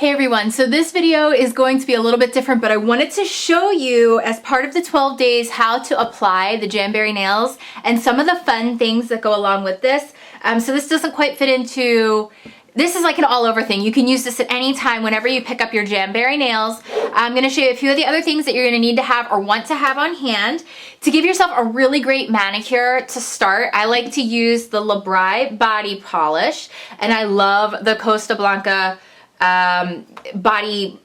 Hey everyone, so this video is going to be a little bit different, but I wanted to show you as part of the 12 days how to apply the Jamberry nails and some of the fun things that go along with this. So this doesn't quite fit into, this is like an all over thing. You can use this at any time whenever you pick up your Jamberry nails. I'm going to show you a few of the other things that you're going to need to have or want to have on hand to give yourself a really great manicure to start. I like to use the Labri body polish, and I love the Costa Blanca body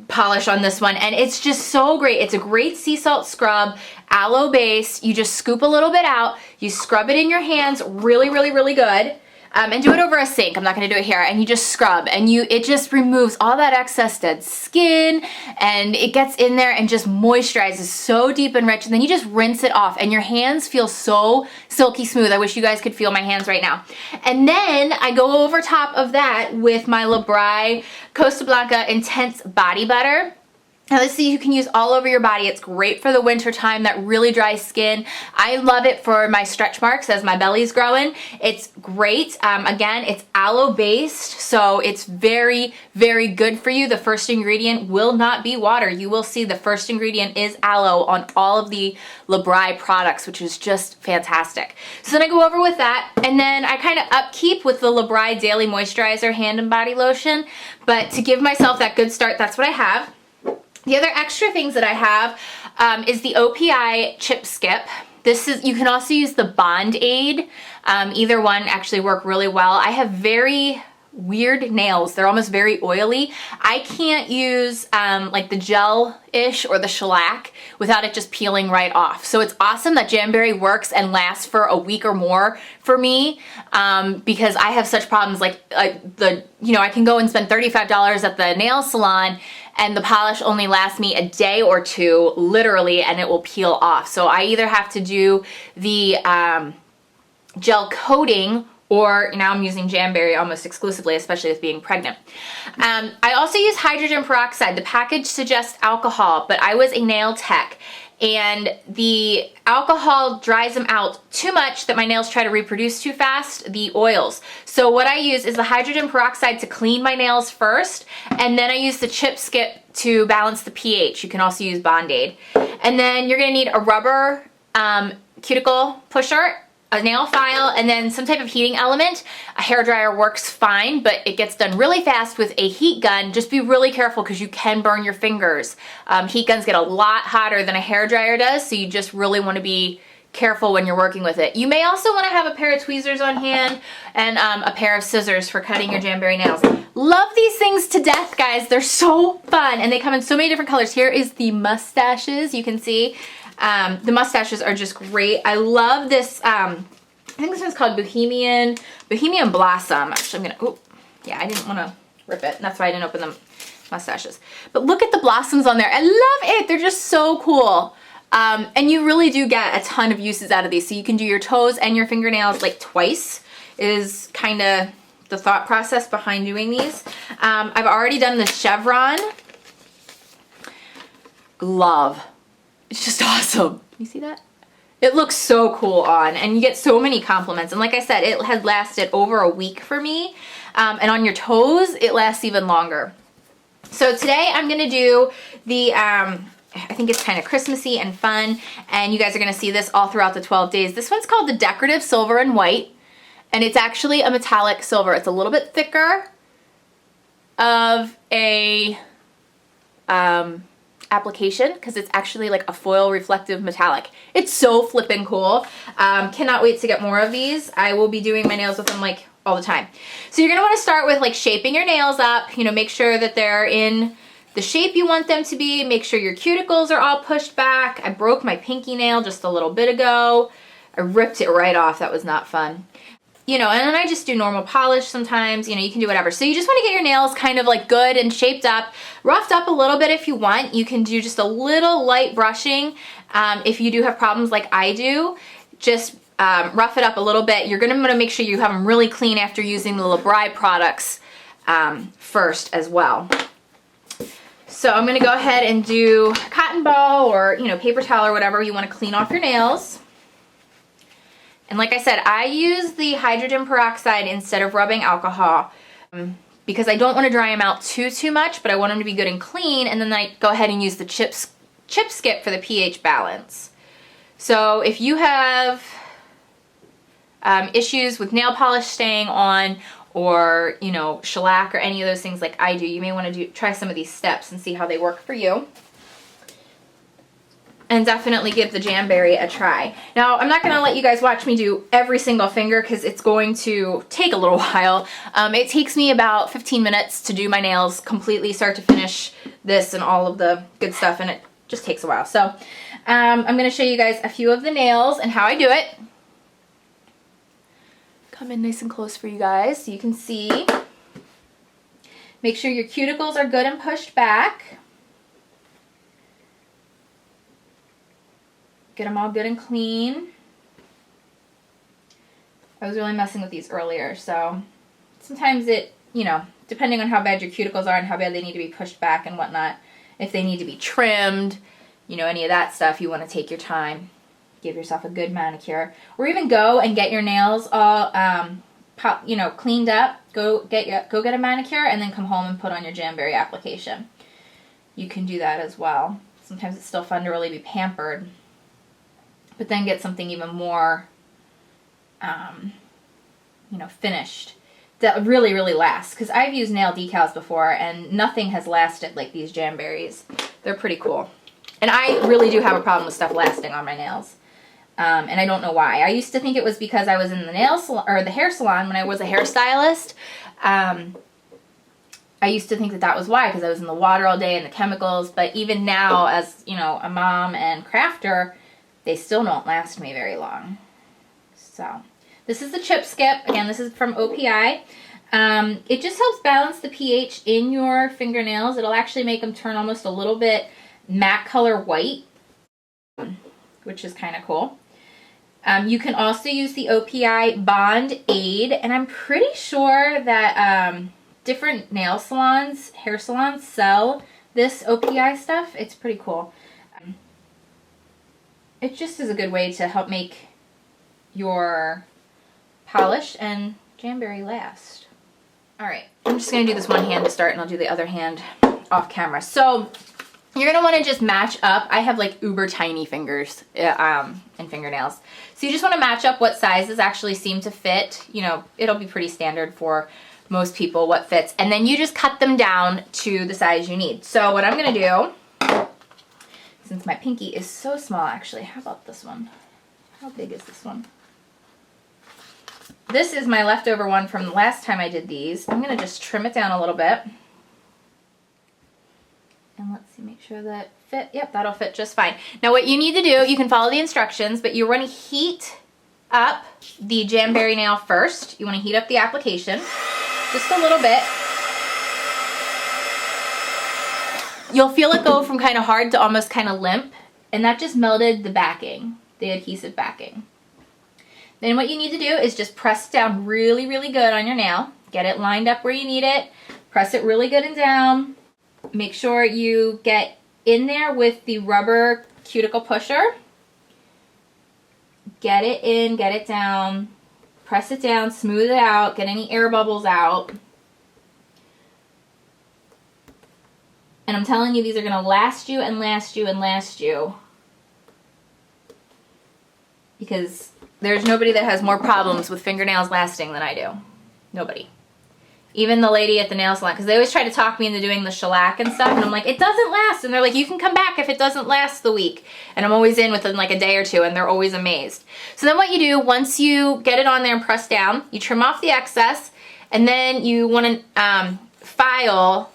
polish on this one, and it's just so great. It's a great sea salt scrub, aloe based. You just scoop a little bit out, you scrub it in your hands really good, and do it over a sink. I'm not going to do it here. And you just scrub, and it just removes all that excess dead skin, and it gets in there and just moisturizes so deep and rich, and then you just rinse it off and your hands feel so silky smooth. I wish you guys could feel my hands right now. And then I go over top of that with my Labri Costa Blanca Intense Body Butter. Now this you can use all over your body. It's great for the winter time, that really dry skin. I love it for my stretch marks as my belly's growing. It's great. Again, it's aloe based, so it's very good for you. The first ingredient will not be water. You will see the first ingredient is aloe on all of the Labri products, which is just fantastic. So then I go over with that, and then I kind of upkeep with the Labri Daily Moisturizer Hand and Body Lotion. But to give myself that good start, that's what I have. The other extra things that I have is the OPI Chip Skip. This is, you can also use the Bond Aid. Either one actually work really well. I have very weird nails. They're almost very oily. I can't use like the gel-ish or the shellac without it just peeling right off. So it's awesome that Jamberry works and lasts for a week or more for me, because I have such problems. Like I can go and spend $35 at the nail salon and the polish only lasts me a day or two, literally, and it will peel off. So I either have to do the gel coating, or now I'm using Jamberry almost exclusively, especially with being pregnant. I also use hydrogen peroxide. The package suggests alcohol, but I was a nail tech, and the alcohol dries them out too much that my nails try to reproduce too fast, the oils. So what I use is the hydrogen peroxide to clean my nails first, and then I use the Chip Skip to balance the pH. You can also use Bond Aid. And then you're gonna need a rubber cuticle pusher, a nail file, and then some type of heating element. A hairdryer works fine, but it gets done really fast with a heat gun. Just be really careful because you can burn your fingers. Heat guns get a lot hotter than a hairdryer does, so you just really want to be careful when you're working with it. You may also want to have a pair of tweezers on hand and a pair of scissors for cutting your Jamberry nails. Love these things to death, guys. They're so fun, and they come in so many different colors. Here is the mustaches. You can see the mustaches are just great. I love this, I think this one's called Bohemian Blossom. Actually, I'm gonna, yeah, I didn't want to rip it. That's why I didn't open the mustaches. But look at the blossoms on there. I love it. They're just so cool. And you really do get a ton of uses out of these. So you can do your toes and your fingernails like twice, is kind of the thought process behind doing these. I've already done the chevron. Love. It's just awesome. You see that? It looks so cool on, and you get so many compliments. And like I said, it has lasted over a week for me. And on your toes, it lasts even longer. So today I'm gonna do the, I think it's kind of Christmassy and fun, and you guys are gonna see this all throughout the 12 days. This one's called the Decorative Silver and White, and it's actually a metallic silver. It's a little bit thicker of a, application, because it's actually like a foil reflective metallic. It's so flippin' cool. Cannot wait to get more of these. I will be doing my nails with them like all the time. So you're gonna want to start with like shaping your nails up, make sure that they're in the shape you want them to be. Make sure your cuticles are all pushed back. I broke my pinky nail just a little bit ago. I ripped it right off. That was not fun. And then I just do normal polish sometimes. You can do whatever. So you just want to get your nails kind of like good and shaped up, roughed up a little bit if you want. You can do just a little light brushing if you do have problems like I do. Just rough it up a little bit. You're going to want to make sure you have them really clean after using the Labri products first as well. So I'm going to go ahead and do cotton ball or paper towel or whatever you want to clean off your nails. And like I said, I use the hydrogen peroxide instead of rubbing alcohol because I don't want to dry them out too much, but I want them to be good and clean, and then I go ahead and use the chip skip for the pH balance. So if you have issues with nail polish staying on, or you know, shellac or any of those things like I do, you may want to try some of these steps and see how they work for you. And definitely give the Jamberry a try. Now, I'm not going to let you guys watch me do every single finger because it's going to take a little while. It takes me about 15 minutes to do my nails completely, start to finish, this and all of the good stuff, and it just takes a while. So I'm going to show you guys a few of the nails and how I do it. Come in nice and close for you guys so you can see. Make sure your cuticles are good and pushed back. Get them all good and clean. I was really messing with these earlier, so sometimes it, you know, depending on how bad your cuticles are and how bad they need to be pushed back and whatnot, if they need to be trimmed, you know, any of that stuff, you want to take your time, give yourself a good manicure, or even go and get your nails all, you know, cleaned up. Go get a manicure and then come home and put on your Jamberry application. You can do that as well. Sometimes it's still fun to really be pampered, but then get something even more, you know, finished that really, really lasts. Because I've used nail decals before and nothing has lasted like these Jamberries. They're pretty cool. And I really do have a problem with stuff lasting on my nails. And I don't know why. I used to think it was because I was in the nail salon, or the hair salon when I was a hairstylist. I used to think that that was why, because I was in the water all day and the chemicals. But even now, as, you know, a mom and crafter, they still don't last me very long. So this is the chip skip. Again, this is from OPI. It just helps balance the pH in your fingernails. It'll actually make them turn almost a little bit matte color white, which is kind of cool. You can also use the OPI Bond Aid, and I'm pretty sure that different nail salons, hair salons, sell this OPI stuff. It's pretty cool. It just is a good way to help make your polish and Jamberry last. Alright, I'm just going to do this one hand to start, and I'll do the other hand off camera. So you're going to want to just match up. I have like uber tiny fingers and fingernails. So you just want to match up what sizes actually seem to fit. You know, it'll be pretty standard for most people what fits. And then you just cut them down to the size you need. So what I'm going to do, since my pinky is so small actually, how about this one? How big is this one? This is my leftover one from the last time I did these. I'm going to just trim it down a little bit. And let's see, make sure that fit. Yep, that'll fit just fine. Now what you need to do, you can follow the instructions, but you want to heat up the Jamberry nail first. You want to heat up the application just a little bit. You'll feel it go from kind of hard to almost kind of limp, and that just melted the backing, the adhesive backing. Then what you need to do is just press down really, really good on your nail. Get it lined up where you need it. Press it really good and down. Make sure you get in there with the rubber cuticle pusher. Get it in, get it down. Press it down, smooth it out, get any air bubbles out. And I'm telling you, these are going to last you and last you and last you. Because there's nobody that has more problems with fingernails lasting than I do. Nobody. Even the lady at the nail salon, because they always try to talk me into doing the shellac and stuff, and I'm like, it doesn't last. And they're like, you can come back if it doesn't last the week. And I'm always in within like a day or two, and they're always amazed. So then what you do, once you get it on there and press down, you trim off the excess, and then you want to file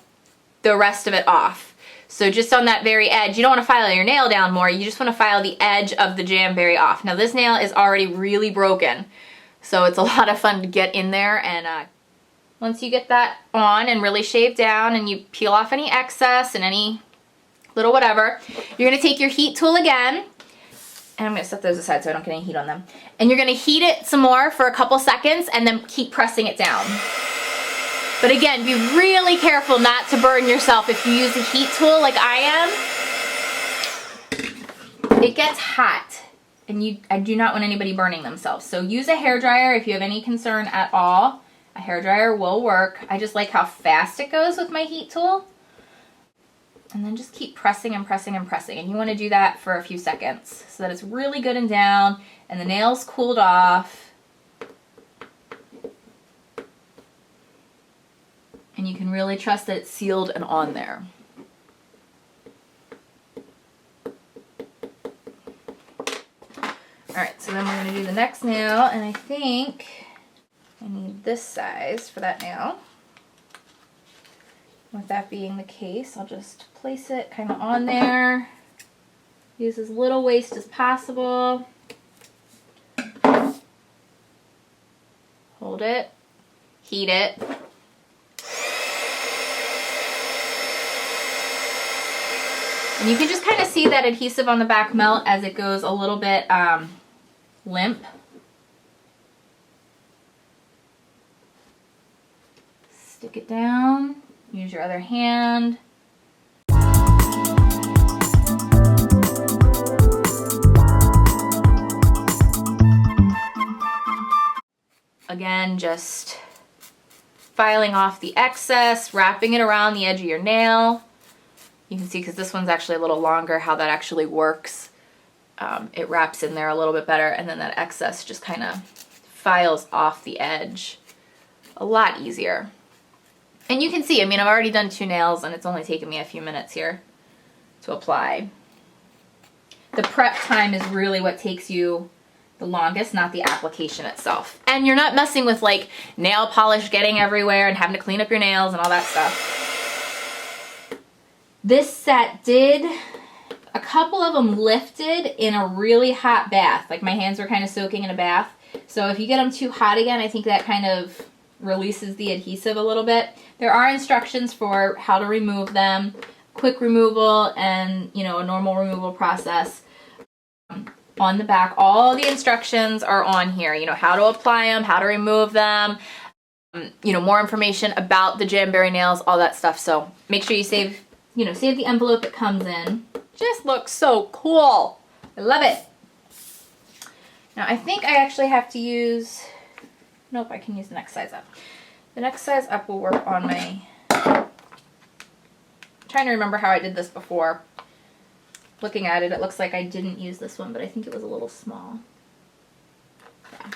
the rest of it off. So just on that very edge, you don't want to file your nail down more, you just want to file the edge of the Jamberry off. Now this nail is already really broken, so it's a lot of fun to get in there. And once you get that on and really shave down and you peel off any excess and any little whatever, you're going to take your heat tool again, and I'm going to set those aside so I don't get any heat on them. And you're going to heat it some more for a couple seconds and then keep pressing it down. But again, be really careful not to burn yourself if you use a heat tool like I am. It gets hot, and I do not want anybody burning themselves. So use a hairdryer if you have any concern at all. A hairdryer will work. I just like how fast it goes with my heat tool. And then just keep pressing and pressing and pressing. And you want to do that for a few seconds so that it's really good and down and the nails cooled off. And you can really trust that it's sealed and on there. Alright, so then we're going to do the next nail, and I think I need this size for that nail. With that being the case, I'll just place it kind of on there. Use as little waste as possible. Hold it, heat it. And you can just kind of see that adhesive on the back melt as it goes a little bit limp. Stick it down. Use your other hand. Again, just filing off the excess, wrapping it around the edge of your nail. You can see, because this one's actually a little longer, how that actually works. It wraps in there a little bit better, and then that excess just kind of files off the edge. A lot easier. And you can see, I mean, I've already done 2 nails, and it's only taken me a few minutes here to apply. The prep time is really what takes you the longest, not the application itself. And you're not messing with like nail polish getting everywhere and having to clean up your nails and all that stuff. This set did, a couple of them lifted in a really hot bath. Like my hands were kind of soaking in a bath. So if you get them too hot again, I think that kind of releases the adhesive a little bit. There are instructions for how to remove them, quick removal and, you know, a normal removal process. On the back, all the instructions are on here. You know, how to apply them, how to remove them, you know, more information about the Jamberry nails, all that stuff. So make sure you save the envelope it comes in. Just looks so cool. I love it. Now I think I actually have to use, nope, I can use the next size up. The next size up will work on my, I'm trying to remember how I did this before. Looking at it, it looks like I didn't use this one, but I think it was a little small. Yeah.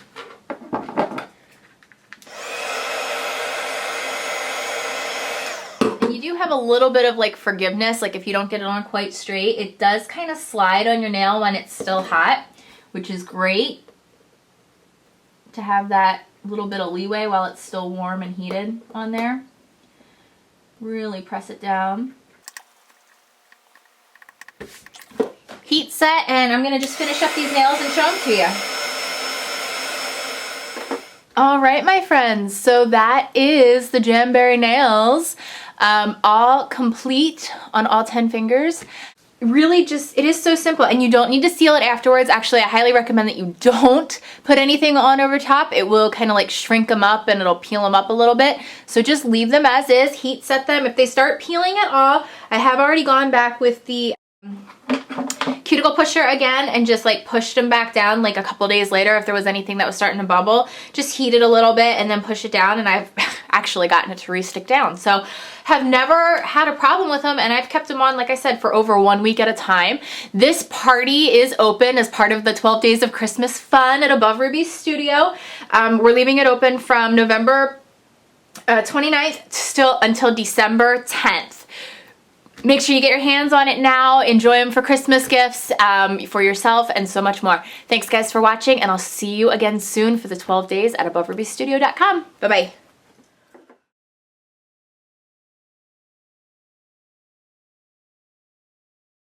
And you do have a little bit of like forgiveness, like if you don't get it on quite straight, it does kind of slide on your nail when it's still hot, which is great to have that little bit of leeway while it's still warm and heated on there. Really press it down. Heat set, and I'm gonna just finish up these nails and show them to you. All right, my friends, so that is the Jamberry nails, all complete on all 10 fingers. Really just, it is so simple, and you don't need to seal it afterwards. Actually, I highly recommend that you don't put anything on over top. It will kind of like shrink them up and it'll peel them up a little bit. So just leave them as is, heat set them. If they start peeling at all, I have already gone back with the cuticle pusher again and just like pushed them back down like a couple days later if there was anything that was starting to bubble. Just heat it a little bit and then push it down, and I've actually gotten it to re-stick down. So have never had a problem with them, and I've kept them on, like I said, for over 1 week at a time. This party is open as part of the 12 Days of Christmas fun at Above Ruby Studio. We're leaving it open from November 29th still until December 10th. Make sure you get your hands on it now. Enjoy them for Christmas gifts, for yourself, and so much more. Thanks, guys, for watching, and I'll see you again soon for the 12 days at AboveRubyStudio.com. Bye-bye.